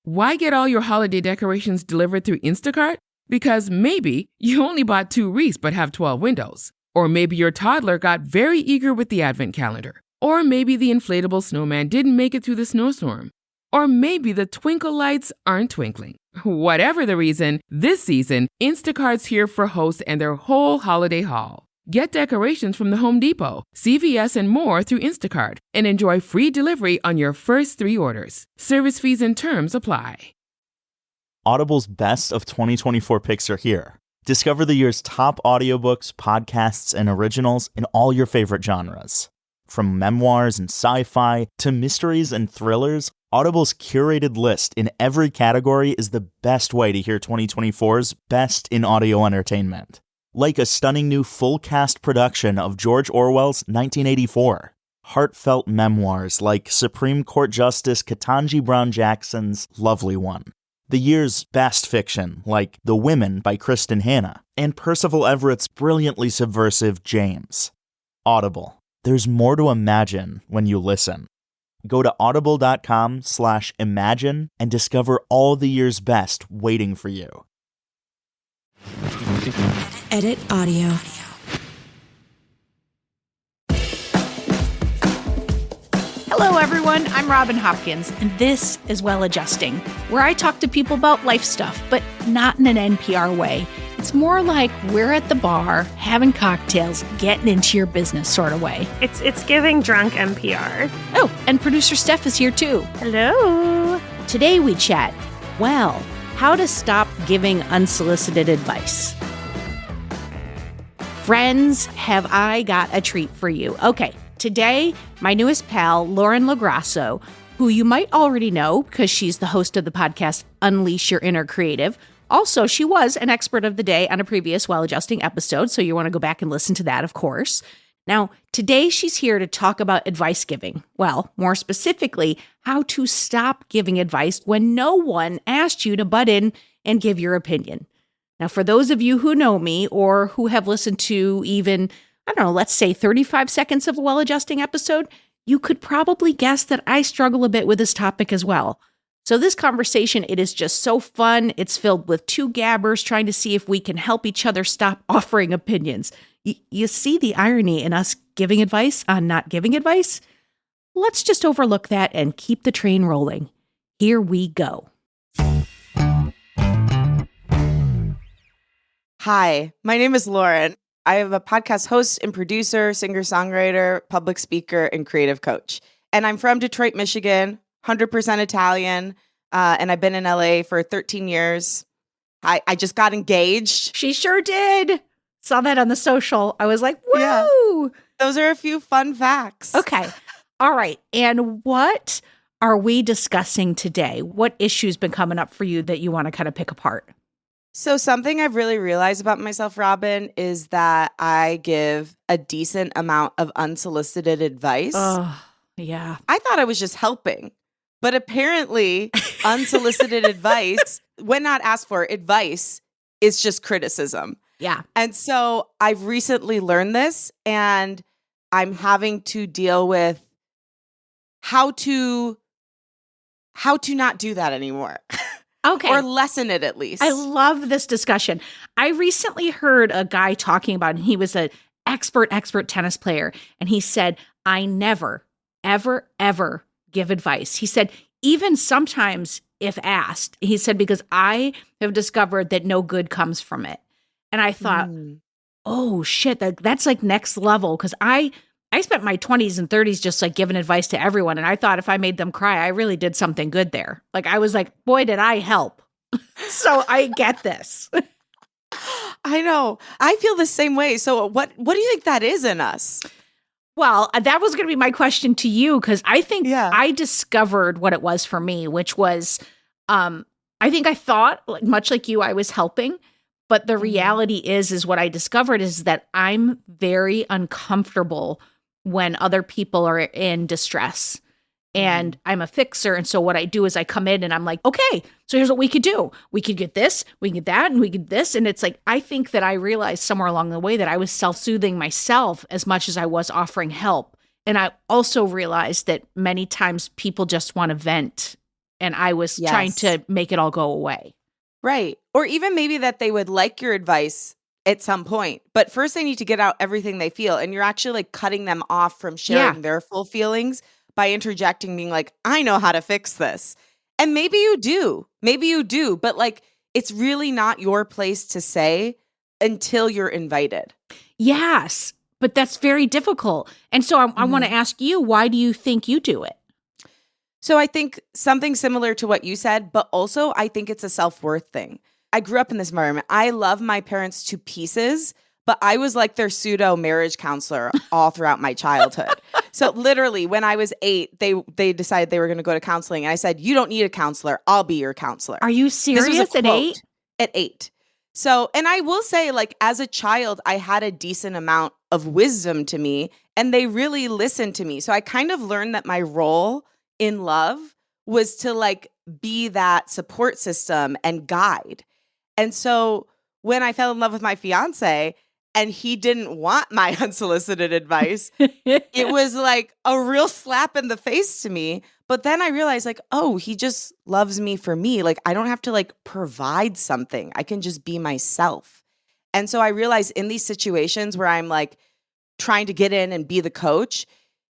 Why get all your holiday decorations delivered through Instacart? Because maybe you only bought 2 wreaths but have 12 windows. Or maybe your toddler got very eager with the advent calendar. Or maybe the inflatable snowman didn't make it through the snowstorm. Or maybe the twinkle lights aren't twinkling. Whatever the reason, this season, Instacart's here for hosts and their whole holiday haul. Get decorations from the Home Depot, CVS, and more through Instacart and enjoy free delivery on your first 3 orders. Service fees and terms apply. Audible's best of 2024 picks are here. Discover the year's top audiobooks, podcasts, and originals in all your favorite genres. From memoirs and sci-fi to mysteries and thrillers, Audible's curated list in every category is the best way to hear 2024's best in audio entertainment. Like a stunning new full-cast production of George Orwell's 1984. Heartfelt memoirs like Supreme Court Justice Ketanji Brown Jackson's Lovely One. The year's best fiction like The Women by Kristen Hanna. And Percival Everett's brilliantly subversive James. Audible. There's more to imagine when you listen. Go to audible.com/imagine and discover all the year's best waiting for you. Edit audio. Hello, everyone. I'm Robin Hopkins, and this is Well Adjusting, where I talk to people about life stuff, but not in an NPR way. It's more like we're at the bar, having cocktails, getting into your business sort of way. It's giving drunk NPR. Oh, and producer Steph is here too. Hello. Today we chat, well, how to stop giving unsolicited advice. Friends, have I got a treat for you. Okay, today, my newest pal, Lauren LoGrasso, who you might already know because she's the host of the podcast Unleash Your Inner Creative. Also, she was an expert of the day on a previous Well Adjusting episode, so you want to go back and listen to that, of course. Now, today she's here to talk about advice giving. Well, more specifically, how to stop giving advice when no one asked you to butt in and give your opinion. Now, for those of you who know me or who have listened to even, I don't know, let's say 35 seconds of a Well Adjusting episode, you could probably guess that I struggle a bit with this topic as well. So this conversation, it is just so fun. It's filled with 2 gabbers trying to see if we can help each other stop offering opinions. You see the irony in us giving advice on not giving advice? Let's just overlook that and keep the train rolling. Here we go. Hi, my name is Lauren. I am a podcast host and producer, singer-songwriter, public speaker, and creative coach. And I'm from Detroit, Michigan, 100% Italian, and I've been in LA for 13 years. I just got engaged. She sure did. Saw that on the social. I was like, woo! Yeah. Those are a few fun facts. Okay. All right. And what are we discussing today? What issue's been coming up for you that you want to kind of pick apart? So something I've really realized about myself, Robin, is that I give a decent amount of unsolicited advice. Oh, yeah. I thought I was just helping, but apparently unsolicited advice, when not asked for, advice is just criticism. Yeah. And so I've recently learned this, and I'm having to deal with how to not do that anymore. Okay. Or lessen it at least. I love this discussion. I recently heard a guy talking about, and he was an expert tennis player. And he said, I never, ever, ever give advice. He said, even sometimes if asked, he said, because I have discovered that no good comes from it. And I thought, oh shit, that's like next level. Because I spent my 20s and 30s just like giving advice to everyone. And I thought if I made them cry, I really did something good there. Like I was like, boy, did I help. So I get this. I know. I feel the same way. So what do you think that is in us? Well, that was going to be my question to you, because I think I discovered what it was for me, which was, I think I thought, much like you, I was helping. But the reality is what I discovered is that I'm very uncomfortable when other people are in distress. And I'm a fixer. And so what I do is I come in and I'm like, okay, so here's what we could do. We could get this, we can get that, and we could this. And it's like, I think that I realized somewhere along the way that I was self-soothing myself as much as I was offering help. And I also realized that many times people just want to vent and I was trying to make it all go away. Right. Or even maybe that they would like your advice at some point, but first they need to get out everything they feel. And you're actually like cutting them off from sharing their full feelings by interjecting, being like, I know how to fix this. And maybe you do, but like, it's really not your place to say until you're invited. Yes, but that's very difficult. And so I want to ask you, why do you think you do it? So I think something similar to what you said, but also I think it's a self-worth thing. I grew up in this environment. I love my parents to pieces, but I was like their pseudo marriage counselor all throughout my childhood. So literally when I was 8, they decided they were going to go to counseling. And I said, you don't need a counselor. I'll be your counselor. Are you serious at 8? At 8. So, and I will say, like, as a child, I had a decent amount of wisdom to me, and they really listened to me. So I kind of learned that my role in love was to like be that support system and guide. And so when I fell in love with my fiance and he didn't want my unsolicited advice, it was like a real slap in the face to me. But then I realized like, oh, he just loves me for me. Like I don't have to like provide something. I can just be myself. And so I realized in these situations where I'm like trying to get in and be the coach,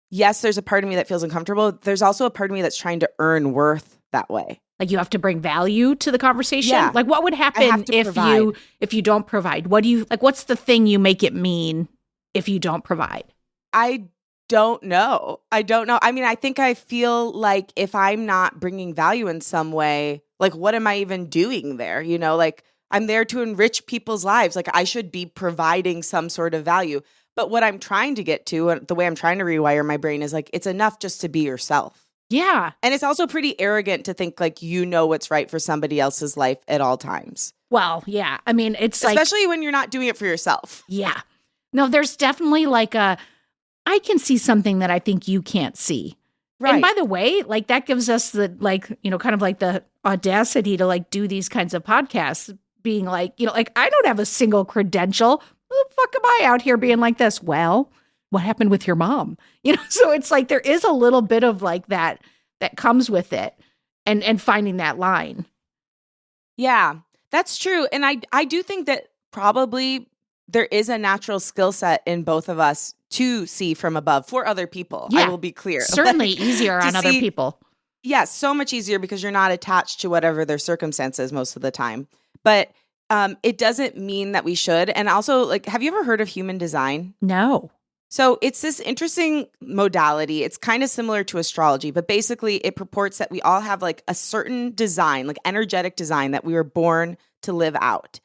yes, there's a part of me that feels uncomfortable. There's also a part of me that's trying to earn worth that way. Like you have to bring value to the conversation. Yeah. Like what would happen if you don't provide? What do you like? What's the thing you make it mean if you don't provide? I don't know. I mean, I think I feel like if I'm not bringing value in some way, like what am I even doing there? You know, like I'm there to enrich people's lives. Like I should be providing some sort of value. But what I'm trying to get to, and the way I'm trying to rewire my brain is like, it's enough just to be yourself. Yeah. And it's also pretty arrogant to think like you know what's right for somebody else's life at all times. Well, yeah. I mean, it's especially when you're not doing it for yourself. Yeah. No, there's definitely like I can see something that I think you can't see. Right. And by the way, like that gives us the like, you know, kind of like the audacity to like do these kinds of podcasts, being like, you know, like I don't have a single credential. Who the fuck am I out here being like this? Well, what happened with your mom? You know, so it's like there is a little bit of like that comes with it and finding that line. Yeah, that's true. And I do think that probably there is a natural skill set in both of us to see from above for other people. Yeah, I will be clear. Certainly easier on other people. Yeah, so much easier because you're not attached to whatever their circumstances most of the time. But it doesn't mean that we should. And also, like, have you ever heard of human design? No. So it's this interesting modality. It's kind of similar to astrology, but basically it purports that we all have like a certain design, like energetic design that we were born to live out.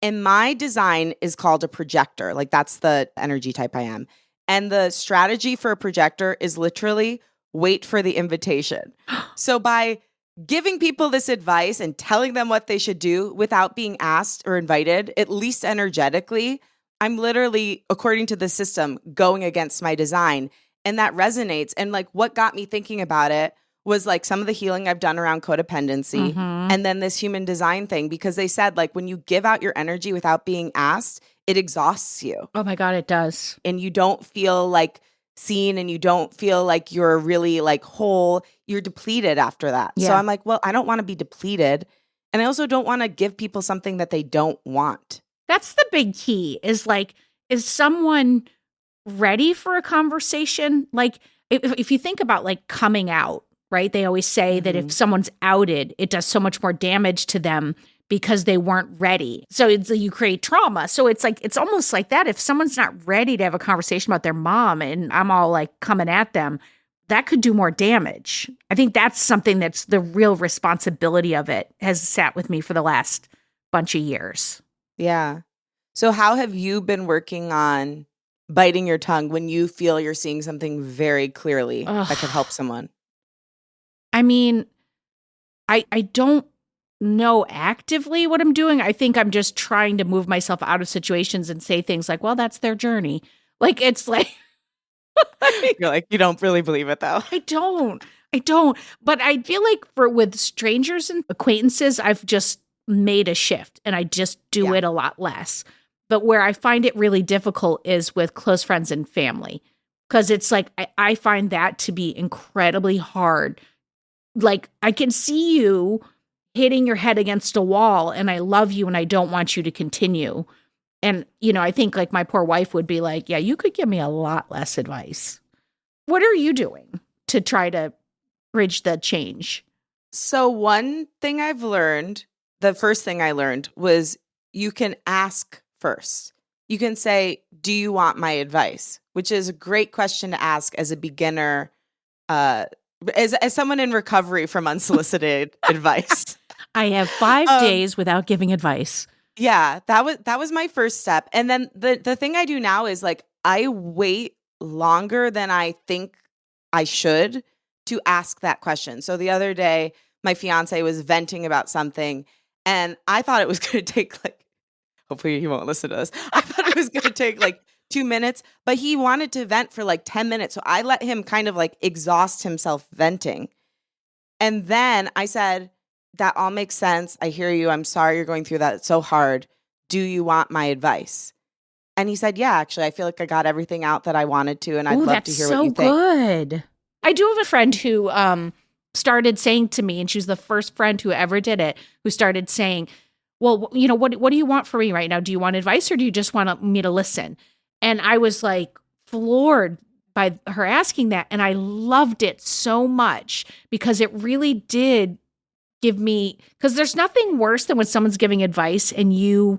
And my design is called a projector. Like that's the energy type I am. And the strategy for a projector is literally wait for the invitation. So by giving people this advice and telling them what they should do without being asked or invited, at least energetically, I'm literally, according to the system, going against my design. And that resonates. And like what got me thinking about it was like some of the healing I've done around codependency and then this human design thing, because they said like when you give out your energy without being asked, it exhausts you. Oh my God, it does. And you don't feel like seen and you don't feel like you're really like whole. You're depleted after that. Yeah. So I'm like, well, I don't want to be depleted. And I also don't want to give people something that they don't want. That's the big key is like, is someone ready for a conversation? Like if you think about like coming out, right? They always say that if someone's outed, it does so much more damage to them because they weren't ready. So you create trauma. So it's like, it's almost like that. If someone's not ready to have a conversation about their mom and I'm all like coming at them, that could do more damage. I think that's something that's the real responsibility of it has sat with me for the last bunch of years. Yeah. So how have you been working on biting your tongue when you feel you're seeing something very clearly that could help someone? I mean, I don't know actively what I'm doing. I think I'm just trying to move myself out of situations and say things like, well, that's their journey. Like, it's like... You're like, you don't really believe it, though. I don't. But I feel like with strangers and acquaintances, I've just made a shift and I just do it a lot less. But where I find it really difficult is with close friends and family, because it's like I find that to be incredibly hard like, I can see you hitting your head against a wall, and I love you and I don't want you to continue. And, I think like my poor wife would be like, yeah, you could give me a lot less advice. What are you doing to try to bridge the change? So one thing I've learned, the first thing I learned was you can ask first. You can say, do you want my advice? Which is a great question to ask as a beginner, as someone in recovery from unsolicited advice. I have 5 days without giving advice. Yeah, that was my first step. And then the thing I do now is like I wait longer than I think I should to ask that question. So the other day, my fiance was venting about something, and I thought it was going to take like, hopefully he won't listen to this. I thought it was going to take like 2 minutes, but he wanted to vent for like 10 minutes. So I let him kind of like exhaust himself venting. And then I said, that all makes sense. I hear you. I'm sorry you're going through that. It's so hard. Do you want my advice? And he said, yeah, actually, I feel like I got everything out that I wanted to, and I'd love to hear what you think. That's so good. I do have a friend who started saying to me, and she was the first friend who ever did it, who started saying, well, what do you want from me right now? Do you want advice or do you just want me to listen? And I was like floored by her asking that. And I loved it so much because it really did give me, because there's nothing worse than when someone's giving advice and you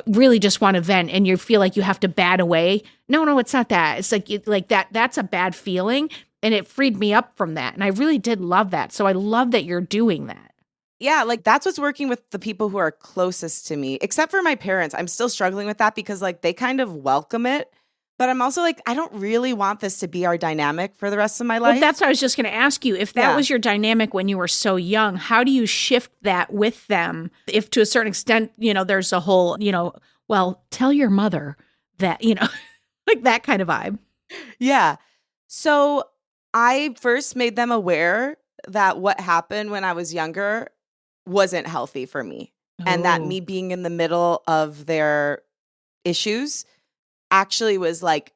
really just want to vent and you feel like you have to bat away. No, it's not that. It's like that's a bad feeling. And it freed me up from that. And I really did love that. So I love that you're doing that. Yeah, like that's what's working with the people who are closest to me, except for my parents. I'm still struggling with that because like they kind of welcome it. But I'm also like, I don't really want this to be our dynamic for the rest of my life. Well, that's what I was just going to ask you. If that was your dynamic when you were so young, how do you shift that with them? If to a certain extent, there's a whole, well, tell your mother that, like that kind of vibe. Yeah. So I first made them aware that what happened when I was younger wasn't healthy for me. And that me being in the middle of their issues actually was like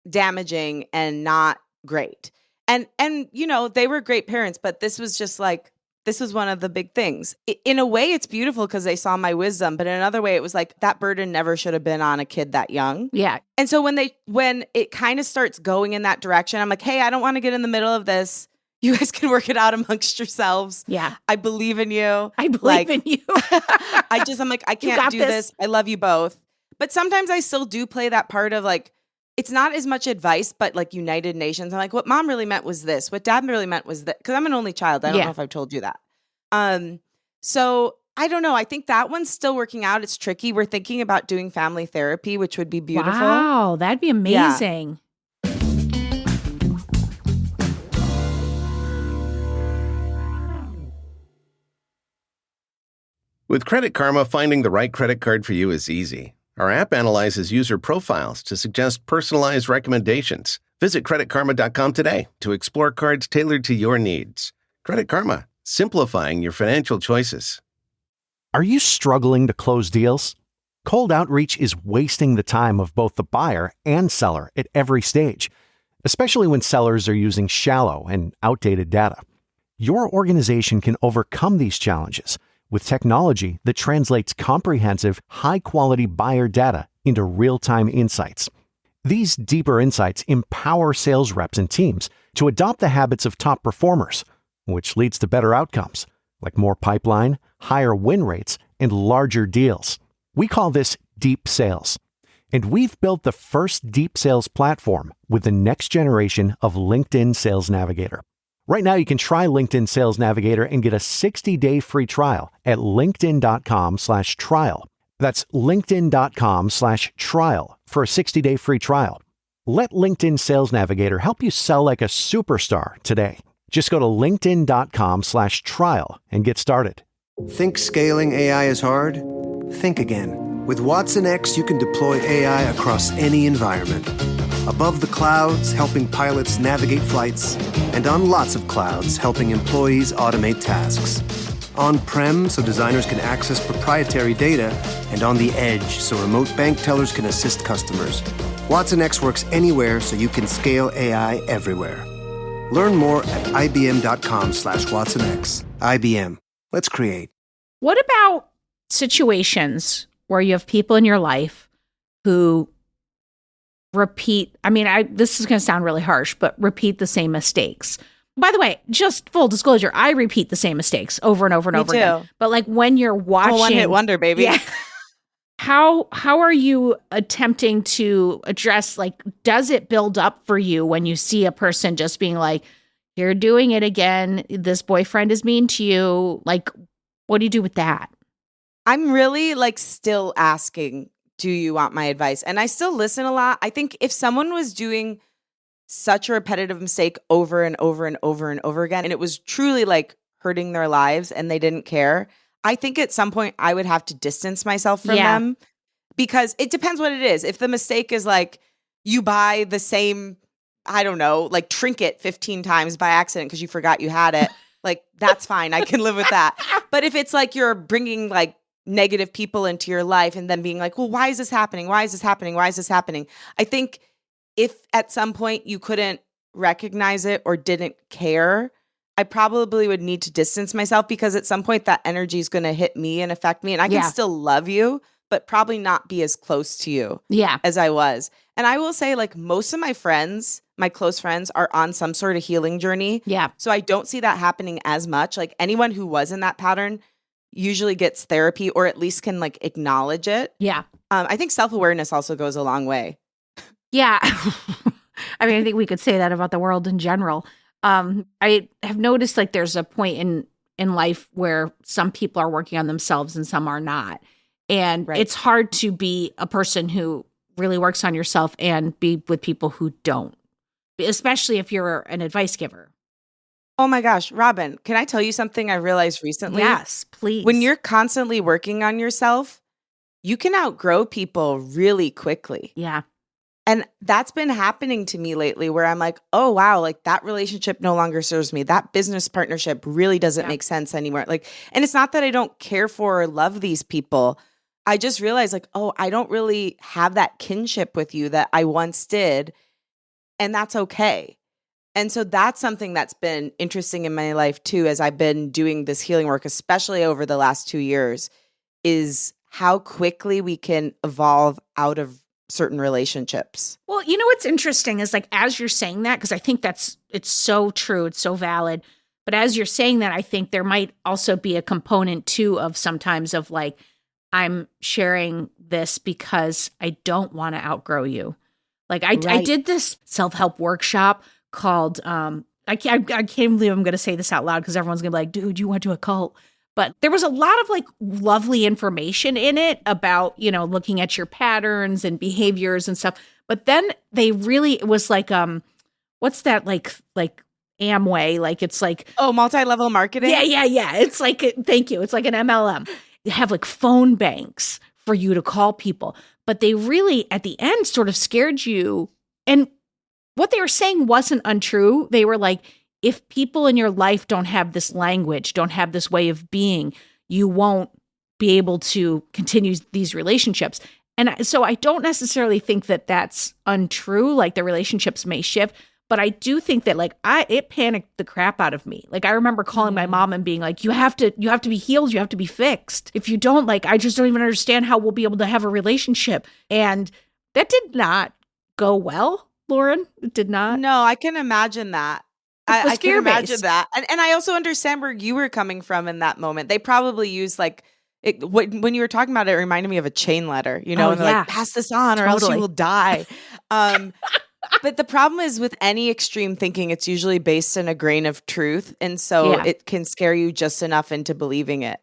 damaging and not great. And they were great parents, but this was just like, this was one of the big things. In a way, it's beautiful because they saw my wisdom, but in another way, it was like that burden never should have been on a kid that young. Yeah. And so when it kind of starts going in that direction, I'm like, hey, I don't want to get in the middle of this. You guys can work it out amongst yourselves. Yeah. I believe in you. I believe in you. I'm like, I can't do this. I love you both. But sometimes I still do play that part of like, it's not as much advice, but like United Nations. I'm like, what mom really meant was this. What dad really meant was that. Because I'm an only child. I don't know if I've told you that. So I don't know. I think that one's still working out. It's tricky. We're thinking about doing family therapy, which would be beautiful. Wow, that'd be amazing. Yeah. With Credit Karma, finding the right credit card for you is easy. Our app analyzes user profiles to suggest personalized recommendations. Visit creditkarma.com today to explore cards tailored to your needs. Credit Karma, simplifying your financial choices. Are you struggling to close deals? Cold outreach is wasting the time of both the buyer and seller at every stage, especially when sellers are using shallow and outdated data. Your organization can overcome these challenges with technology that translates comprehensive, high-quality buyer data into real-time insights. These deeper insights empower sales reps and teams to adopt the habits of top performers, which leads to better outcomes, like more pipeline, higher win rates, and larger deals. We call this deep sales. And we've built the first deep sales platform with the next generation of LinkedIn Sales Navigator. Right now, you can try LinkedIn Sales Navigator and get a 60-day free trial at linkedin.com/trial. That's linkedin.com/trial for a 60-day free trial. Let LinkedIn Sales Navigator help you sell like a superstar today. Just go to linkedin.com/trial and get started. Think scaling AI is hard? Think again. With Watson X, you can deploy AI across any environment. Above the clouds, helping pilots navigate flights, and on lots of clouds, helping employees automate tasks. On-prem, so designers can access proprietary data, and on the edge, so remote bank tellers can assist customers. Watson X works anywhere, so you can scale AI everywhere. Learn more at ibm.com/WatsonX. IBM. Let's create. What about situations where you have people in your life who repeat, this is going to sound really harsh, but repeat the same mistakes? By the way, just full disclosure, I repeat the same mistakes over and over and over again. But like when you're watching, one-hit wonder, baby. Yeah. How are you attempting to address, like, does it build up for you when you see a person just being like, you're doing it again, this boyfriend is mean to you? Like, what do you do with that? I'm really like still asking, do you want my advice? And I still listen a lot. I think if someone was doing such a repetitive mistake over and over and over and over again, and it was truly like hurting their lives and they didn't care, I think at some point I would have to distance myself from them, because it depends what it is. If the mistake is like you buy the same, I don't know, like trinket 15 times by accident because you forgot you had it, like that's fine. I can live with that. But if it's like you're bringing like negative people into your life and then being like, well, why is this happening? Why is this happening? Why is this happening? I think if at some point you couldn't recognize it or didn't care, I probably would need to distance myself, because at some point that energy is going to hit me and affect me. And I can still love you, but probably not be as close to you as I was. And I will say, like, most of my friends, my close friends, are on some sort of healing journey. Yeah. So I don't see that happening as much. Like anyone who was in that pattern usually gets therapy, or at least can like acknowledge it. Yeah. I think self-awareness also goes a long way. Yeah. I mean, I think we could say that about the world in general. I have noticed like there's a point in life where some people are working on themselves and some are not. And it's hard to be a person who really works on yourself and be with people who don't, especially if you're an advice giver. Oh my gosh, Robin, can I tell you something I realized recently? Yes, please. When you're constantly working on yourself, you can outgrow people really quickly. Yeah. And that's been happening to me lately, where I'm like, oh, wow, like that relationship no longer serves me. That business partnership really doesn't make sense anymore. Like, and it's not that I don't care for or love these people. I just realized like, oh, I don't really have that kinship with you that I once did. And that's okay. And so that's something that's been interesting in my life too, as I've been doing this healing work, especially over the last 2 years, is how quickly we can evolve out of certain relationships. Well, you know what's interesting is like, as you're saying that, because I think it's so true, it's so valid. But as you're saying that, I think there might also be a component too of sometimes of like, I'm sharing this because I don't want to outgrow you. Like I did this self-help workshop called, I can't believe I'm going to say this out loud because everyone's going to be like, dude, you went to a cult. But there was a lot of like lovely information in it about, you know, looking at your patterns and behaviors and stuff. But then it was like, what's that like Amway? Like it's like, oh, multi-level marketing. Yeah. It's like, thank you. It's like an MLM. They have like phone banks for you to call people, but they really at the end sort of scared you. And what they were saying wasn't untrue. They were like, if people in your life don't have this language, don't have this way of being, you won't be able to continue these relationships. And so I don't necessarily think that that's untrue. Like the relationships may shift, but I do think that like it panicked the crap out of me. Like I remember calling my mom and being like, you have to be healed. You have to be fixed. If you don't, like, I just don't even understand how we'll be able to have a relationship. And that did not go well, Lauren. It did not. No, I can imagine that. I can imagine that. And I also understand where you were coming from in that moment. They probably used like, when you were talking about it, it reminded me of a chain letter, you know, and they're like, pass this on or else you will die. But the problem is with any extreme thinking, it's usually based in a grain of truth. And so it can scare you just enough into believing it.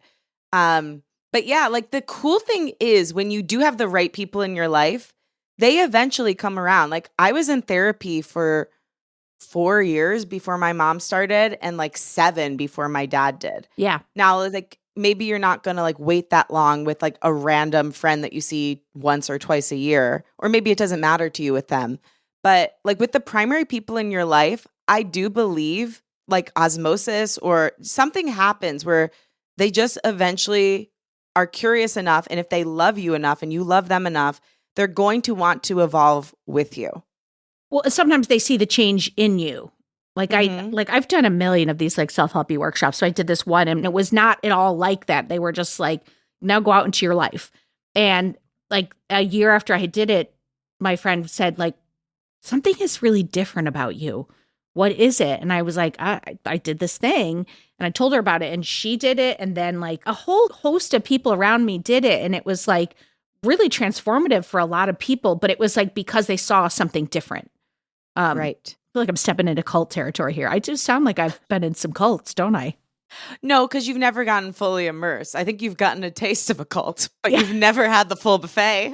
But yeah, like the cool thing is when you do have the right people in your life, they eventually come around. Like I was in therapy for 4 years before my mom started and like 7 before my dad did. Yeah. Now, like maybe you're not going to like wait that long with like a random friend that you see once or twice a year, or maybe it doesn't matter to you with them. But like with the primary people in your life, I do believe like osmosis or something happens where they just eventually are curious enough. And if they love you enough and you love them enough, they're going to want to evolve with you. Well, sometimes they see the change in you. Like I've done a million of these like self-helpy workshops. So I did this one and it was not at all like that. They were just like, now go out into your life. And like a year after I did it, my friend said like, something is really different about you. What is it? And I was like, I did this thing and I told her about it and she did it. And then like a whole host of people around me did it. And it was like really transformative for a lot of people, but it was like because they saw something different. Right. I feel like I'm stepping into cult territory here. I just sound like I've been in some cults, don't I? No, because you've never gotten fully immersed. I think you've gotten a taste of a cult, but you've never had the full buffet.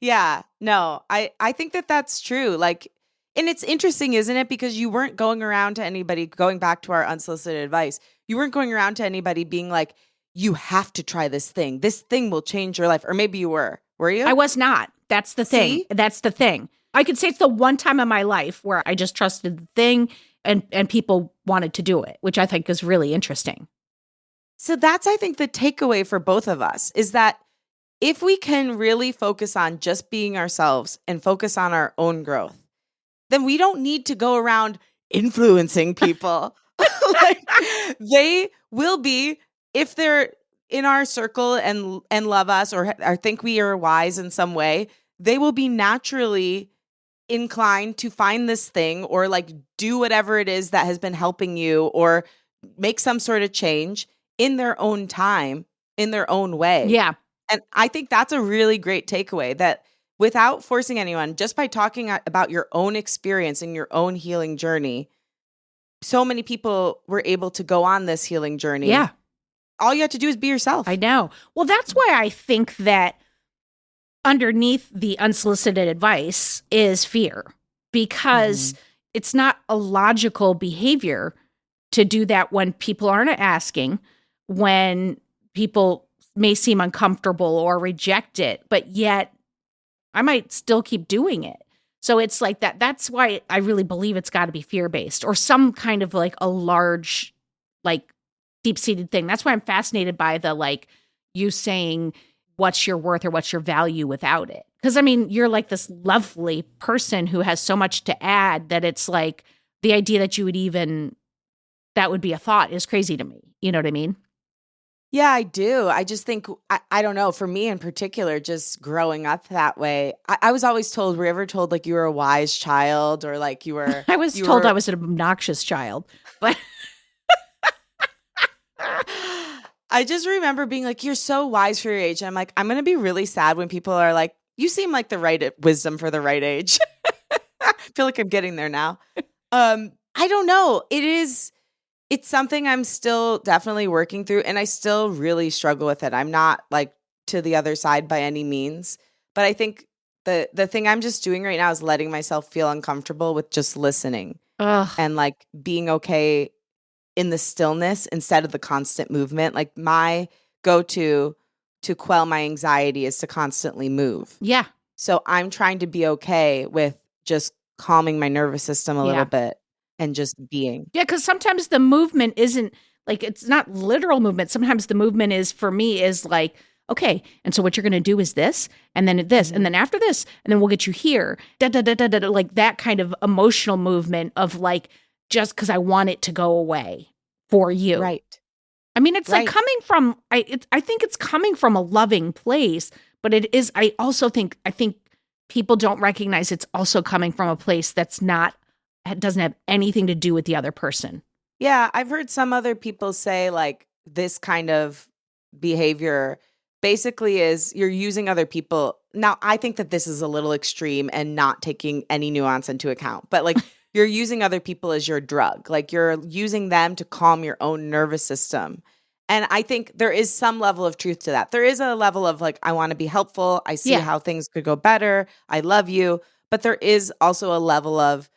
Yeah, no, I think that that's true. Like, and it's interesting, isn't it? Because you weren't going around to anybody, going back to our unsolicited advice, you weren't going around to anybody being like, you have to try this thing. This thing will change your life. Or maybe you were. Were you? I was not. That's the thing. See? That's the thing. I could say it's the one time in my life where I just trusted the thing and people wanted to do it, which I think is really interesting. So that's, I think, the takeaway for both of us is that if we can really focus on just being ourselves and focus on our own growth, then we don't need to go around influencing people. Like, they will be, if they're in our circle and love us or think we are wise in some way, they will be naturally inclined to find this thing or like do whatever it is that has been helping you or make some sort of change in their own time, in their own way. Yeah. And I think that's a really great takeaway, that without forcing anyone, just by talking about your own experience and your own healing journey, so many people were able to go on this healing journey. Yeah. All you have to do is be yourself. I know. Well, that's why I think that underneath the unsolicited advice is fear, because it's not a logical behavior to do that when people aren't asking, when people may seem uncomfortable or reject it, but yet I might still keep doing it. So it's like that. That's why I really believe it's got to be fear-based or some kind of like a large, like deep-seated thing. That's why I'm fascinated by the, like, you saying what's your worth or what's your value without it. Because I mean, you're like this lovely person who has so much to add that it's like the idea that you would even, that would be a thought is crazy to me. You know what I mean? Yeah, I do. I just think, I don't know, for me in particular, just growing up that way, I was always told, were you ever told like you were a wise child or like you were? I was told I was an obnoxious child, but I just remember being like, you're so wise for your age. And I'm like, I'm going to be really sad when people are like, you seem like the right wisdom for the right age. I feel like I'm getting there now. I don't know. It's something I'm still definitely working through, and I still really struggle with it. I'm not like to the other side by any means, but I think the thing I'm just doing right now is letting myself feel uncomfortable with just listening and like being okay in the stillness instead of the constant movement. Like my go-to to quell my anxiety is to constantly move. yeah. So I'm trying to be okay with just calming my nervous system a little bit. And just being. Yeah, because sometimes the movement isn't like, it's not literal movement. Sometimes the movement is, for me, is like, okay, and so what you're going to do is this, and then this, and then after this, and then we'll get you here. Da, da, da, da, da, like that kind of emotional movement of like, just because I want it to go away for you. Right. I mean, it's like coming from, I think it's coming from a loving place, but it is, I think people don't recognize it's also coming from a place that's not, it doesn't have anything to do with the other person. Yeah, I've heard some other people say like this kind of behavior basically is you're using other people. Now, I think that this is a little extreme and not taking any nuance into account, but like you're using other people as your drug. Like you're using them to calm your own nervous system. And I think there is some level of truth to that. There is a level of like, I want to be helpful. I see how things could go better. I love you. But there is also a level of,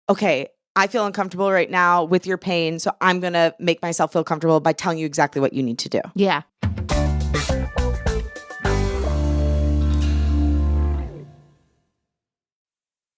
okay, I feel uncomfortable right now with your pain, so I'm going to make myself feel comfortable by telling you exactly what you need to do. Yeah.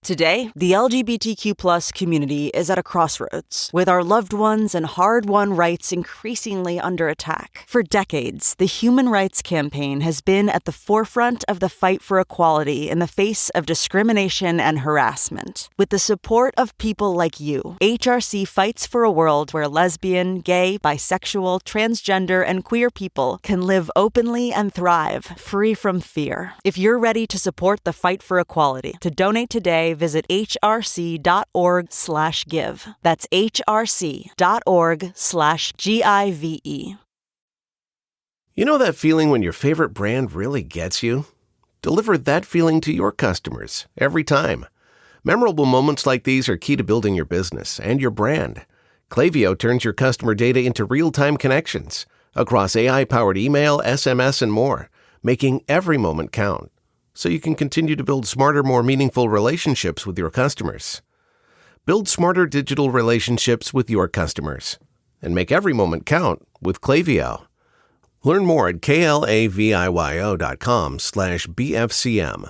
Today, the LGBTQ plus community is at a crossroads, with our loved ones and hard-won rights increasingly under attack. For decades, the Human Rights Campaign has been at the forefront of the fight for equality in the face of discrimination and harassment. With the support of people like you, HRC fights for a world where lesbian, gay, bisexual, transgender, and queer people can live openly and thrive, free from fear. If you're ready to support the fight for equality, to donate today, visit hrc.org/give. That's hrc.org/GIVE. You know that feeling when your favorite brand really gets you? Deliver that feeling to your customers every time. Memorable moments like these are key to building your business and your brand. Klaviyo turns your customer data into real-time connections across AI-powered email, SMS, and more, making every moment count, so you can continue to build smarter, more meaningful relationships with your customers. Build smarter digital relationships with your customers and make every moment count with Klaviyo. Learn more at klaviyo.com/BFCM.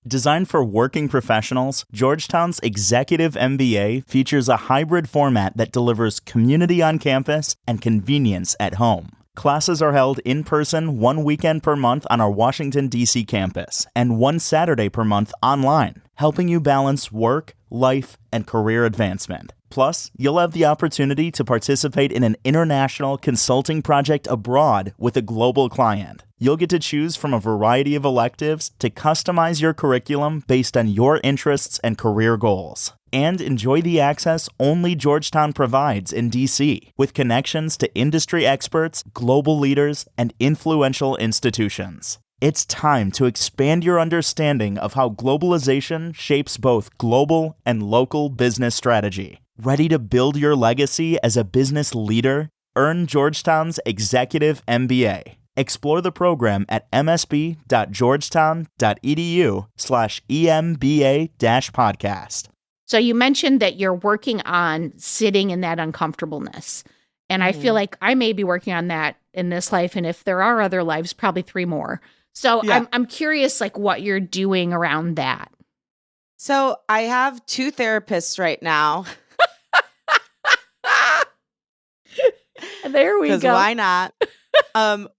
Designed for working professionals, Georgetown's Executive MBA features a hybrid format that delivers community on campus and convenience at home. Classes are held in person 1 weekend per month on our Washington, D.C. campus and 1 Saturday per month online, helping you balance work, life, and career advancement. Plus, you'll have the opportunity to participate in an international consulting project abroad with a global client. You'll get to choose from a variety of electives to customize your curriculum based on your interests and career goals. And enjoy the access only Georgetown provides in D.C., with connections to industry experts, global leaders, and influential institutions. It's time to expand your understanding of how globalization shapes both global and local business strategy. Ready to build your legacy as a business leader? Earn Georgetown's Executive MBA. Explore the program at msb.georgetown.edu/EMBA-podcast. So you mentioned that you're working on sitting in that uncomfortableness. And I feel like I may be working on that in this life. And if there are other lives, probably 3 more. So I'm curious, like, what you're doing around that. So I have 2 therapists right now. There we go. Because why not?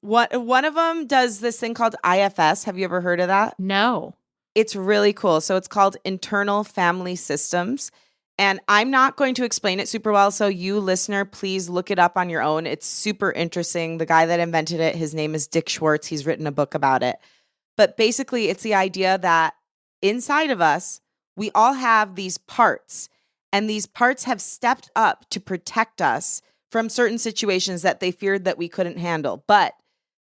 One of them does this thing called IFS. Have you ever heard of that? No. It's really cool. So it's called Internal Family Systems. And I'm not going to explain it super well. So you, listener, please look it up on your own. It's super interesting. The guy that invented it, his name is Dick Schwartz. He's written a book about it. But basically, it's the idea that inside of us, we all have these parts. And these parts have stepped up to protect us from certain situations that they feared that we couldn't handle. But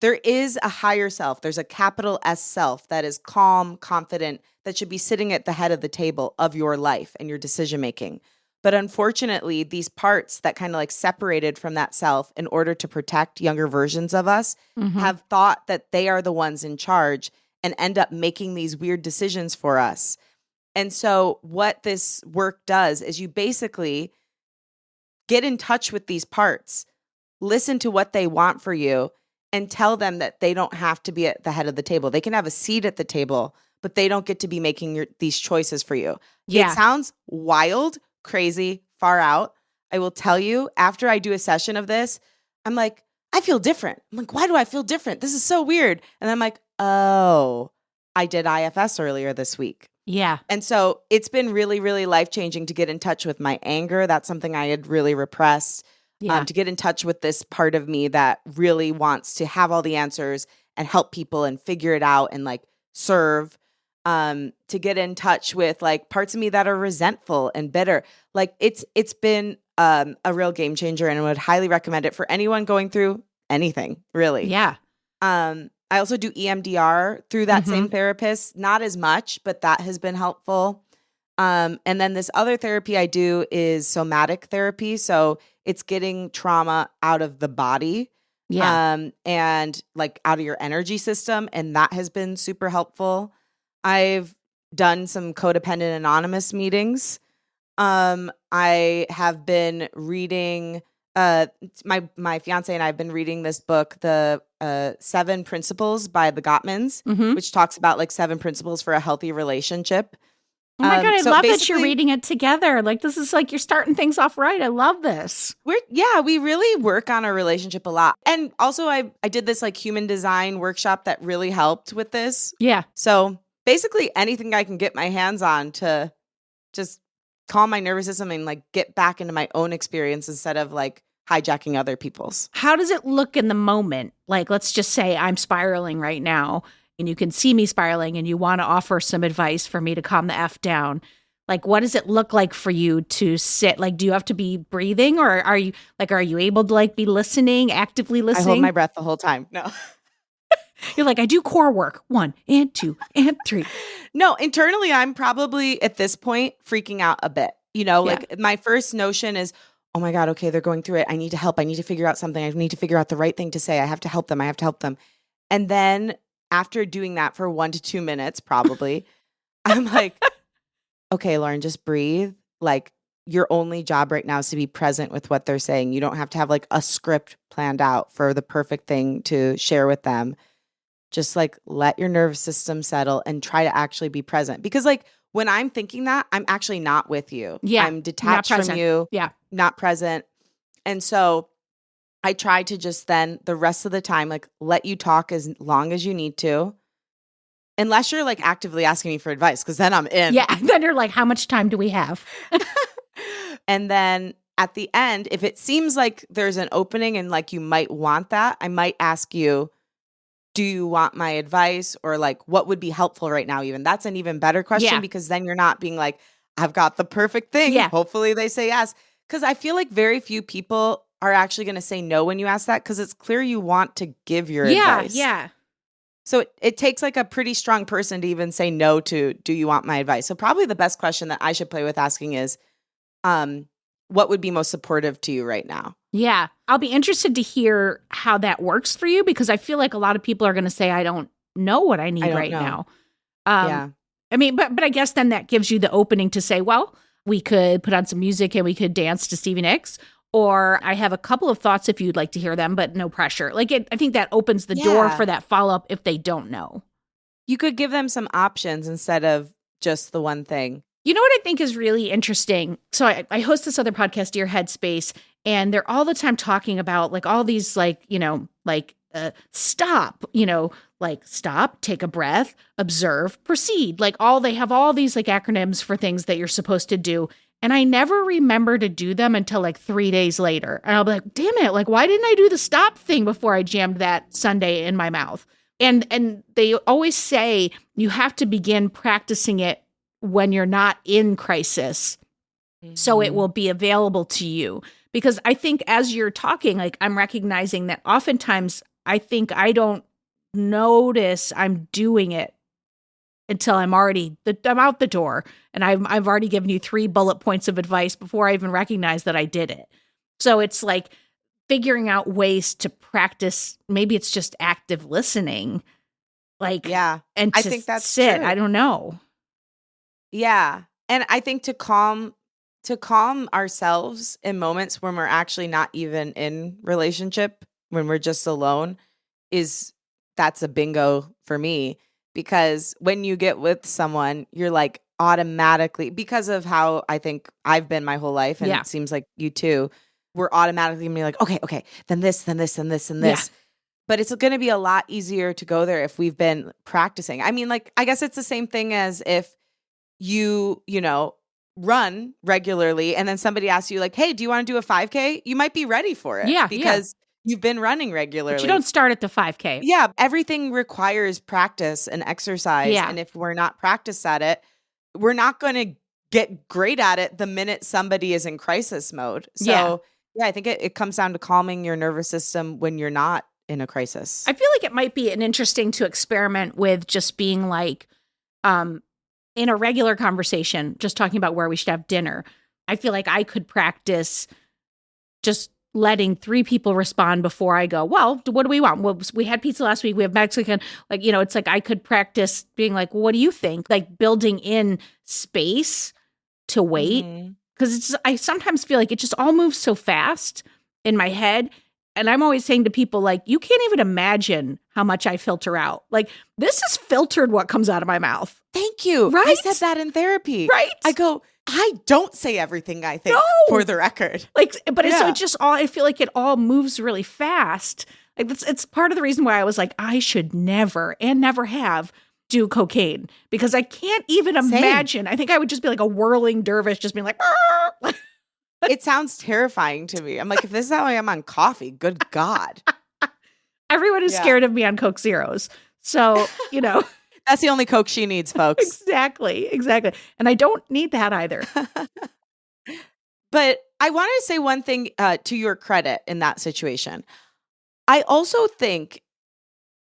there is a higher self. There's a capital S self that is calm, confident, that should be sitting at the head of the table of your life and your decision making. But unfortunately, these parts that kind of like separated from that self in order to protect younger versions of us have thought that they are the ones in charge and end up making these weird decisions for us. And so what this work does is you basically get in touch with these parts, listen to what they want for you, and tell them that they don't have to be at the head of the table. They can have a seat at the table, but they don't get to be making these choices for you. Yeah. It sounds wild, crazy, far out. I will tell you, after I do a session of this, I'm like, I feel different. I'm like, why do I feel different? This is so weird. And I'm like, oh, I did IFS earlier this week. Yeah. And so it's been really, really life-changing to get in touch with my anger. That's something I had really repressed. Yeah. To get in touch with this part of me that really wants to have all the answers and help people and figure it out and like serve. To get in touch with like parts of me that are resentful and bitter. Like it's been a real game changer, and I would highly recommend it for anyone going through anything, really. Yeah. I also do EMDR through that same therapist. Not as much, but that has been helpful. And then this other therapy I do is somatic therapy. So it's getting trauma out of the body. Yeah. And like out of your energy system. And that has been super helpful. I've done some codependent anonymous meetings. I have been reading, my fiance and I have been reading this book, the 7 Principles by the Gottmans, which talks about like 7 principles for a healthy relationship. Oh my God, I So love that you're basically, reading it together. Like, this is like you're starting things off right. I love this. we really work on our relationship a lot. And also I did this like human design workshop that really helped with this. Yeah. So basically anything I can get my hands on to just calm my nervous system and like get back into my own experience instead of like hijacking other people's. How does it look in the moment? Like, let's just say I'm spiraling right now and you can see me spiraling and you want to offer some advice for me to calm the F down. Like, what does it look like for you to sit? Like, do you have to be breathing or are you able to like be listening, actively listening? I hold my breath the whole time. No. You're like, I do core work 1 and 2 and 3. No, internally, I'm probably at this point freaking out a bit. You know, like my first notion is, oh my God, okay, they're going through it. I need to help. I need to figure out something. I need to figure out the right thing to say. I have to help them. I have to help them. And then after doing that for 1 to 2 minutes, probably, I'm like, okay, Lauren, just breathe. Like your only job right now is to be present with what they're saying. You don't have to have like a script planned out for the perfect thing to share with them. Just like let your nervous system settle and try to actually be present. Because like when I'm thinking that, I'm actually not with you. Yeah. I'm detached from you. Yeah. Not present. And so I try to just then the rest of the time, like let you talk as long as you need to. Unless you're like actively asking me for advice, because then I'm in. Yeah. Then you're like, how much time do we have? And then at the end, if it seems like there's an opening and like you might want that, I might ask you, do you want my advice? Or like, what would be helpful right now? Even that's an even better question because then you're not being like, I've got the perfect thing. Yeah. Hopefully they say yes. Because I feel like very few people are actually going to say no when you ask that because it's clear you want to give your advice. Yeah. So it takes like a pretty strong person to even say no to, do you want my advice? So probably the best question that I should play with asking is, what would be most supportive to you right now? Yeah. I'll be interested to hear how that works for you because I feel like a lot of people are going to say, I don't know what I need right now. Yeah. I mean, but I guess then that gives you the opening to say, well, we could put on some music and we could dance to Stevie Nicks. Or I have a couple of thoughts if you'd like to hear them, but no pressure. Like I think that opens the door for that follow-up if they don't know. You could give them some options instead of just the one thing. You know what I think is really interesting? So I host this other podcast, Dear Headspace, and they're all the time talking about like all these like, stop, like stop, take a breath, observe, proceed. Like they have all these like acronyms for things that you're supposed to do. And I never remember to do them until like 3 days later. And I'll be like, damn it, like why didn't I do the stop thing before I jammed that sundae in my mouth? And they always say you have to begin practicing it when you're not in crisis. So it will be available to you. Because I think as you're talking, like I'm recognizing that oftentimes I think I don't notice I'm doing it until I'm out the door and I've already given you 3 bullet points of advice before I even recognize that I did it. So it's like figuring out ways to practice. Maybe it's just active listening. Like, yeah, and I think that's sit. true. I don't know. Yeah. And I think to calm ourselves in moments when we're actually not even in relationship, when we're just alone, that's a bingo for me. Because when you get with someone, you're like automatically, because of how I think I've been my whole life, and it seems like you too, we're automatically going to be like, okay, then this, then this, and this, and this. But it's going to be a lot easier to go there if we've been practicing. I mean, like, I guess it's the same thing as if you run regularly and then somebody asks you like, hey, do you want to do a 5K? You might be ready for it. Because you've been running regularly. But you don't start at the 5K. Yeah. Everything requires practice and exercise. Yeah. And if we're not practiced at it, we're not going to get great at it the minute somebody is in crisis mode. So I think it comes down to calming your nervous system when you're not in a crisis. I feel like it might be an interesting to experiment with just being like, in a regular conversation, just talking about where we should have dinner. I feel like I could practice just letting 3 people respond before I go, well, what do we want? Well, we had pizza last week. We have Mexican. Like, it's like I could practice being like, what do you think? Like building in space to wait. Because I sometimes feel like it just all moves so fast in my head. And I'm always saying to people, like, you can't even imagine how much I filter out. Like, this is filtered what comes out of my mouth. Thank you. Right? I said that in therapy. Right? I go, I don't say everything I think for the record. Like, but so it just all, I feel like it all moves really fast. Like, it's part of the reason why I was like, I should never and never have do cocaine, because I can't even imagine. I think I would just be like a whirling dervish, just being like, "Arr!" It sounds terrifying to me. I'm like, if this is how I am on coffee, good God. Everyone is scared of me on Coke Zeros. So, That's the only Coke she needs, folks. Exactly. And I don't need that either. But I wanted to say one thing to your credit in that situation. I also think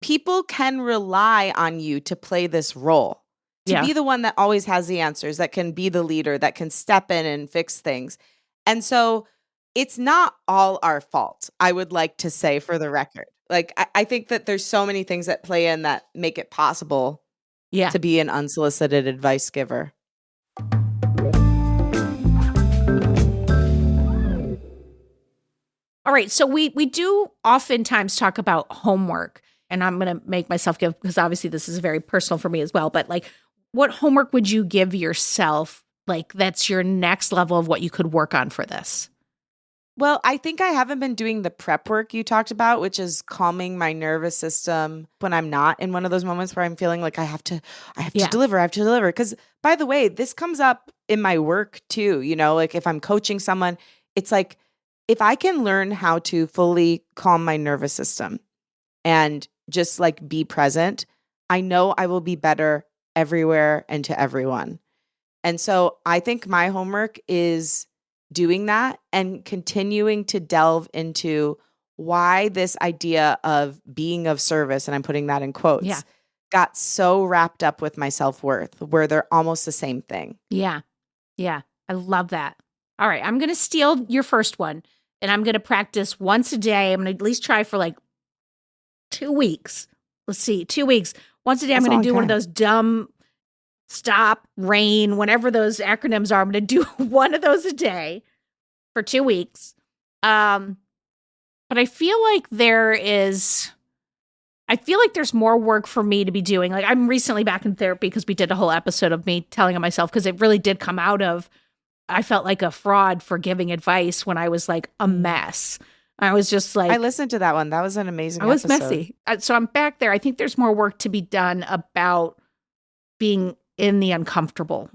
people can rely on you to play this role, to be the one that always has the answers, that can be the leader, that can step in and fix things. And so it's not all our fault, I would like to say, for the record. Like, I think that there's so many things that play in that make it possible to be an unsolicited advice giver. All right. So we do oftentimes talk about homework, and I'm going to make myself give, because obviously this is very personal for me as well. But like, what homework would you give yourself? Like, that's your next level of what you could work on for this. Well, I think I haven't been doing the prep work you talked about, which is calming my nervous system when I'm not in one of those moments where I'm feeling like I have to deliver. Because, by the way, this comes up in my work too. Like if I'm coaching someone, it's like, if I can learn how to fully calm my nervous system and just like be present, I know I will be better everywhere and to everyone. And so I think my homework is doing that and continuing to delve into why this idea of being of service, and I'm putting that in quotes, got so wrapped up with my self-worth, where they're almost the same thing. Yeah. I love that. All right. I'm going to steal your first one, and I'm going to practice once a day. I'm going to at least try for like 2 weeks. Let's see, 2 weeks. Once a day, I'm going to do one of those dumb stop, rain, whatever those acronyms are. I'm going to do one of those a day for 2 weeks. But I feel like there's more work for me to be doing. Like, I'm recently back in therapy because we did a whole episode of me telling on myself, because it really did come out of, I felt like a fraud for giving advice when I was like a mess. I was just like, I listened to that one. That was an amazing episode. I was messy. So I'm back there. I think there's more work to be done about being in the uncomfortable.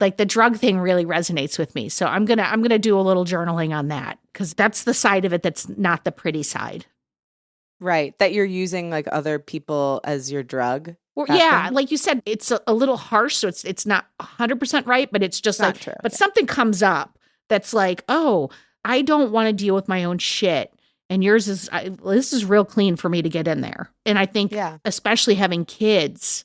Like, the drug thing really resonates with me. So I'm gonna do a little journaling on that, because that's the side of it that's not the pretty side. Right. That you're using like other people as your drug. Well, yeah, like you said, it's a little harsh, so it's not 100% right, but it's just like, but something comes up that's like, oh, I don't want to deal with my own shit, and yours is, this is real clean for me to get in there. And I think, especially having kids,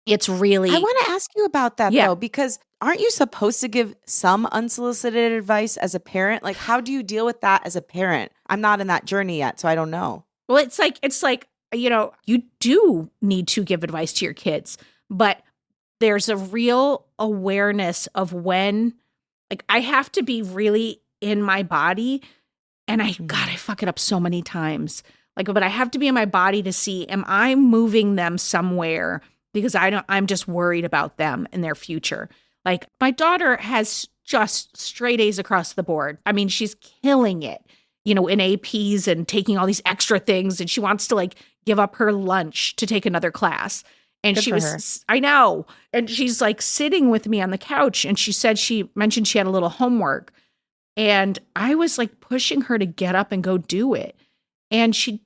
it's really. I want to ask you about that though, because aren't you supposed to give some unsolicited advice as a parent? Like, how do you deal with that as a parent? I'm not in that journey yet, so I don't know. Well, it's like, you do need to give advice to your kids, but there's a real awareness of when, like, I have to be really in my body, and I fuck it up so many times. Like, but I have to be in my body to see, am I moving them somewhere? Because I'm just worried about them and their future. Like, my daughter has just straight A's across the board. I mean, she's killing it, in APs and taking all these extra things. And she wants to like give up her lunch to take another class. And I know. And she's like sitting with me on the couch. And she mentioned she had a little homework. And I was like pushing her to get up and go do it. And she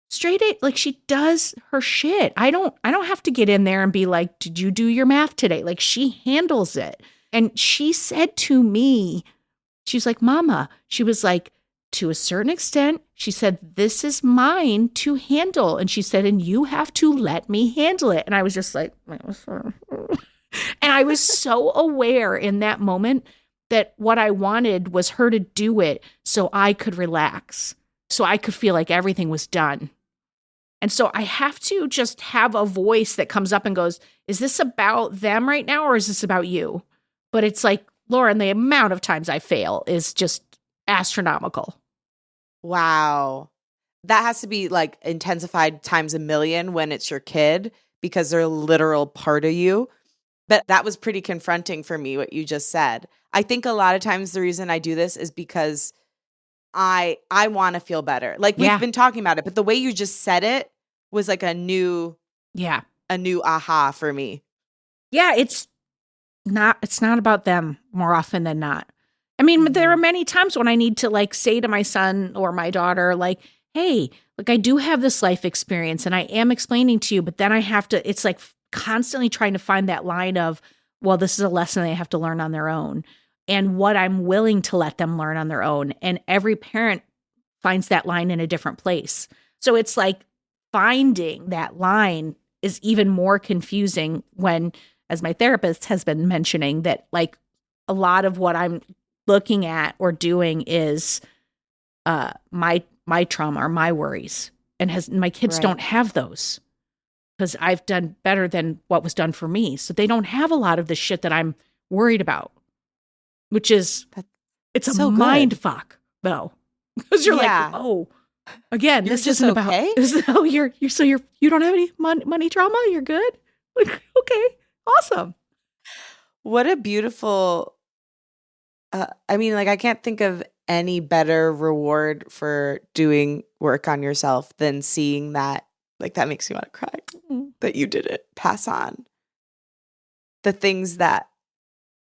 she does her shit. I don't have to get in there and be like, did you do your math today? Like, she handles it. And she said to me, she's like, Mama, she was like, to a certain extent, she said, this is mine to handle. And she said, and you have to let me handle it. And I was just like, and I was so aware in that moment that what I wanted was her to do it so I could relax, so I could feel like everything was done. And so I have to just have a voice that comes up and goes, is this about them right now, or is this about you? But it's like, Lauren, the amount of times I fail is just astronomical. Wow. That has to be like intensified times a million when it's your kid because they're a literal part of you. But that was pretty confronting for me, what you just said. I think a lot of times the reason I do this is because I want to feel better. Like we've been talking about it, but the way you just said it was like a new aha for me. Yeah, it's not about them more often than not. I mean, there are many times when I need to like say to my son or my daughter, like, hey, like I do have this life experience and I am explaining to you, but then I have to, it's like constantly trying to find that line of, well, this is a lesson they have to learn on their own and what I'm willing to let them learn on their own. And every parent finds that line in a different place. So it's like finding that line is even more confusing when, as my therapist has been mentioning, that like a lot of what I'm looking at or doing is my trauma or my worries, and my kids don't have those because I've done better than what was done for me. So they don't have a lot of the shit that I'm worried about, which is it's a mind fuck though, because you're like, oh, again, You're this just isn't okay? about you don't have any money trauma. You're good. Like, okay, awesome. What a beautiful, I mean, like I can't think of any better reward for doing work on yourself than seeing that. Like that makes me want to cry that you didn't pass on the things that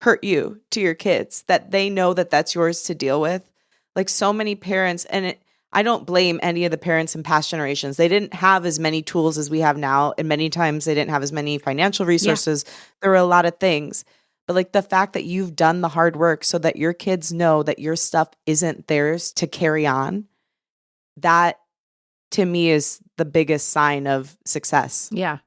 hurt you to your kids, that they know that that's yours to deal with. Like so many parents, and I don't blame any of the parents in past generations. They didn't have as many tools as we have now. And many times they didn't have as many financial resources. Yeah. There were a lot of things. But like the fact that you've done the hard work so that your kids know that your stuff isn't theirs to carry on, that to me is the biggest sign of success. Yeah.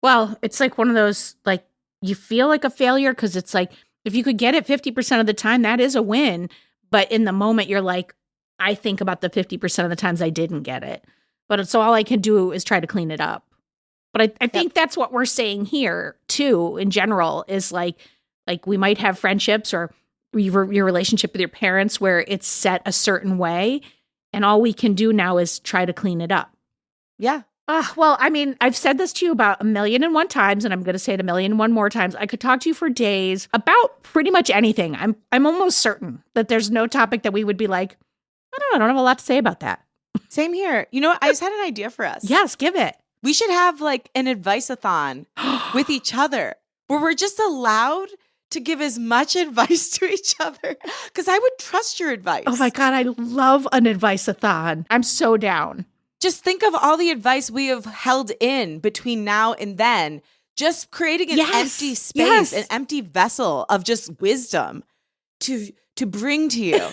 Well, it's like one of those, like you feel like a failure because it's like, if you could get it 50% of the time, that is a win. But in the moment, you're like, I think about the 50% of the times I didn't get it. But so all I can do is try to clean it up. But I think that's what we're saying here too, in general, is like we might have friendships or your relationship with your parents where it's set a certain way. And all we can do now is try to clean it up. Yeah. Well, I mean, I've said this to you about 1,000,001 times, and I'm going to say it 1,000,001 more times. I could talk to you for days about pretty much anything. I'm almost certain that there's no topic that we would be like, I don't have a lot to say about that. Same here. You know what? I just had an idea for us. Yes, give it. We should have like an advice-a-thon with each other where we're just allowed to give as much advice to each other because I would trust your advice. Oh my God, I love an advice-a-thon. I'm so down. Just think of all the advice we have held in between now and then, just creating an empty space, an empty vessel of just wisdom to bring to you.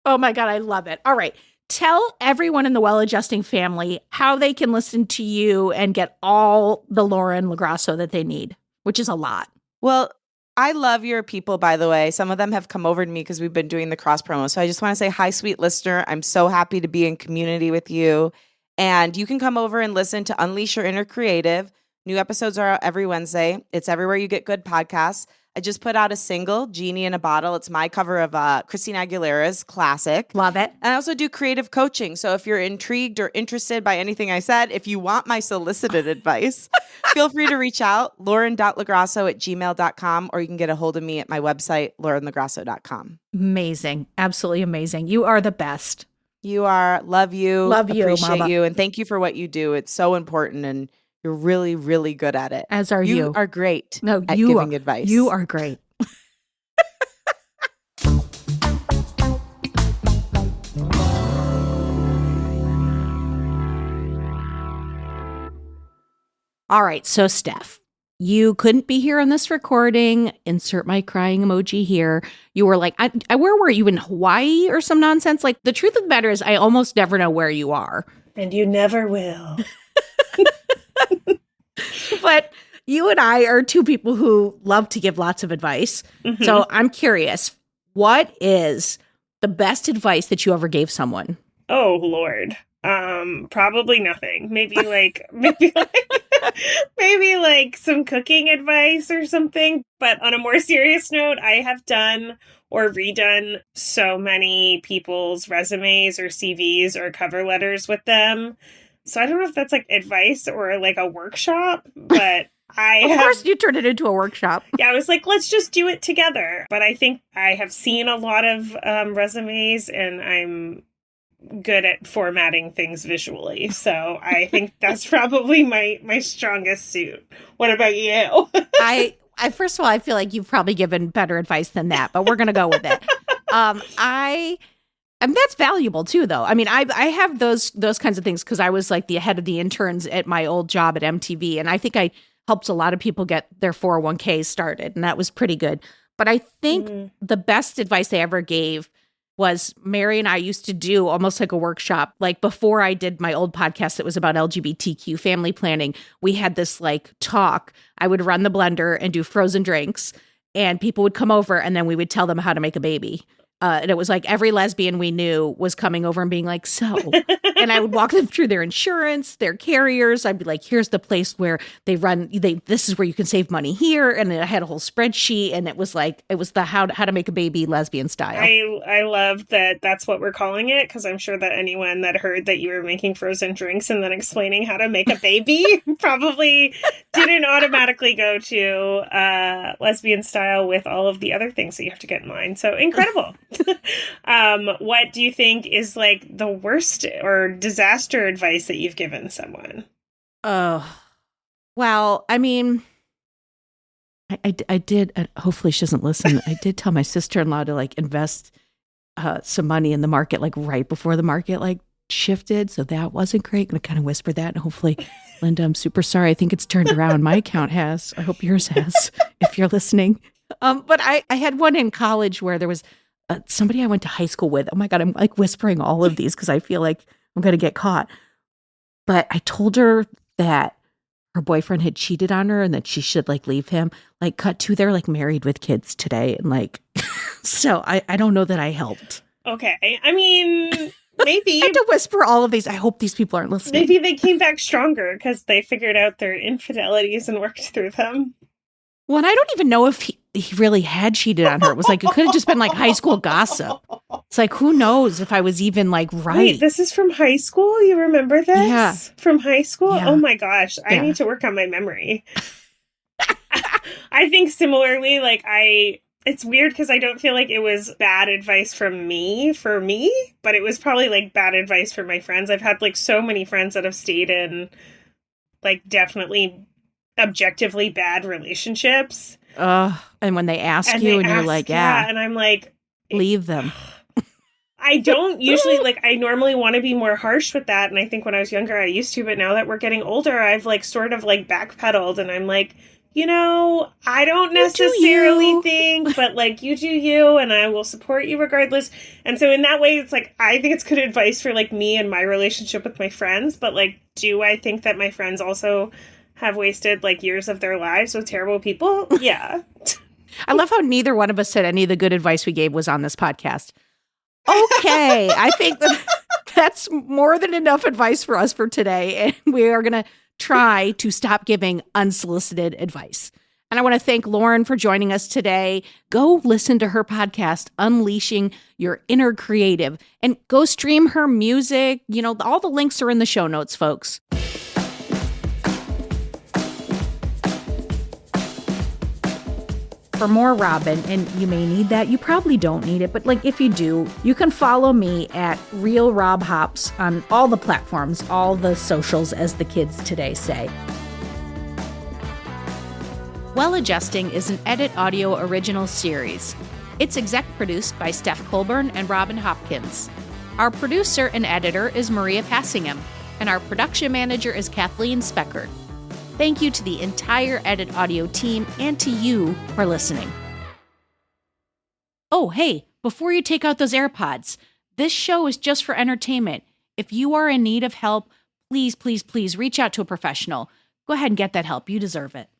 Oh my God, I love it. All right. Tell everyone in the Well-Adjusting family how they can listen to you and get all the Lauren LoGrasso that they need, which is a lot. Well, I love your people, by the way. Some of them have come over to me because we've been doing the cross promo. So I just want to say, hi, sweet listener. I'm so happy to be in community with you. And you can come over and listen to Unleash Your Inner Creative. New episodes are out every Wednesday. It's everywhere you get good podcasts. I just put out a single, Genie in a Bottle. It's my cover of Christina Aguilera's classic. Love it. And I also do creative coaching. So if you're intrigued or interested by anything I said, if you want my solicited advice, feel free to reach out, lauren.lograsso@gmail.com, or you can get a hold of me at my website, laurenlograsso.com. Amazing. Absolutely amazing. You are the best. You are. Love you. Love you, appreciate Mama. you. And thank you for what you do. It's so important. And you're really, really good at it. As are you. You are great at you giving are, advice. You are great. All right. So, Steph, you couldn't be here on this recording. Insert my crying emoji here. You were like, where were you, in Hawaii or some nonsense? Like, the truth of the matter is I almost never know where you are. And you never will. But you and I are two people who love to give lots of advice. Mm-hmm. So I'm curious, what is the best advice that you ever gave someone? Oh, Lord. Probably nothing. Maybe some cooking advice or something. But on a more serious note, I have done or redone so many people's resumes or CVs or cover letters with them. So I don't know if that's like advice or like a workshop, but Of course you turned it into a workshop. Yeah, I was like, let's just do it together. But I think I have seen a lot of resumes, and I'm good at formatting things visually. So I think that's probably my strongest suit. What about you? I first of all, I feel like you've probably given better advice than that, but we're going to go with it. And that's valuable too, though. I mean, I have those kinds of things because I was like the head of the interns at my old job at MTV, and I think I helped a lot of people get their 401k started, and that was pretty good. But I think the best advice they ever gave was Mary and I used to do almost like a workshop. Like before I did my old podcast that was about LGBTQ family planning, we had this like talk. I would run the blender and do frozen drinks, and people would come over, and then we would tell them how to make a baby. And it was like every lesbian we knew was coming over and being like, so, and I would walk them through their insurance, their carriers. I'd be like, here's the place where this is where you can save money here. And I had a whole spreadsheet, and it was the how to make a baby lesbian style. I love that that's what we're calling it, because I'm sure that anyone that heard that you were making frozen drinks and then explaining how to make a baby probably didn't automatically go to lesbian style with all of the other things that you have to get in mind. So incredible. What do you think is like the worst or disaster advice that you've given someone? Well, I mean, I did, hopefully she doesn't listen. I did tell my sister-in-law to like invest some money in the market, like right before the market like shifted. So that wasn't great. I'm going to kind of whisper that, and hopefully, Linda, I'm super sorry. I think it's turned around. My account has. I hope yours has, if you're listening. But I had one in college where there was somebody I went to high school with. Oh my God, I'm like whispering all of these because I feel like I'm going to get caught. But I told her that her boyfriend had cheated on her and that she should like leave him. Like cut to, they're like married with kids today. And like, so I don't know that I helped. Okay. I mean, maybe. I had to whisper all of these. I hope these people aren't listening. Maybe they came back stronger because they figured out their infidelities and worked through them. Well, and I don't even know if he really had cheated on her. It was like, it could have just been like high school gossip. It's like, who knows if I was even like right. Wait, this is from high school? You remember this? Yeah. From high school? Yeah. Oh my gosh. Yeah. I need to work on my memory. I think similarly, like it's weird because I don't feel like it was bad advice from me, but it was probably like bad advice for my friends. I've had like so many friends that have stayed in like definitely objectively bad relationships. And when they ask you and you're like, yeah. And I'm like, leave them. I don't usually I normally want to be more harsh with that. And I think when I was younger, I used to, but now that we're getting older, I've like sort of like backpedaled, and I'm like, I don't necessarily think, but like you do you, and I will support you regardless. And so in that way, it's like, I think it's good advice for like me and my relationship with my friends. But like, do I think that my friends also have wasted like years of their lives with terrible people? Yeah. I love how neither one of us said any of the good advice we gave was on this podcast. Okay. I think that's more than enough advice for us for today. And we are going to try to stop giving unsolicited advice. And I want to thank Lauren for joining us today. Go listen to her podcast, Unleashing Your Inner Creative, and go stream her music. All the links are in the show notes, folks. For more Robin, and you may need that, you probably don't need it, but like if you do, you can follow me at Real Rob Hops on all the platforms, all the socials, as the kids today say. Well Adjusting is an Edit Audio original series. It's exec produced by Steph Colburn and Robin Hopkins. Our producer and editor is Maria Passingham, and our production manager is Kathleen Speckert. Thank you to the entire Edit Audio team and to you for listening. Oh, hey, before you take out those AirPods, this show is just for entertainment. If you are in need of help, please, please, please reach out to a professional. Go ahead and get that help. You deserve it.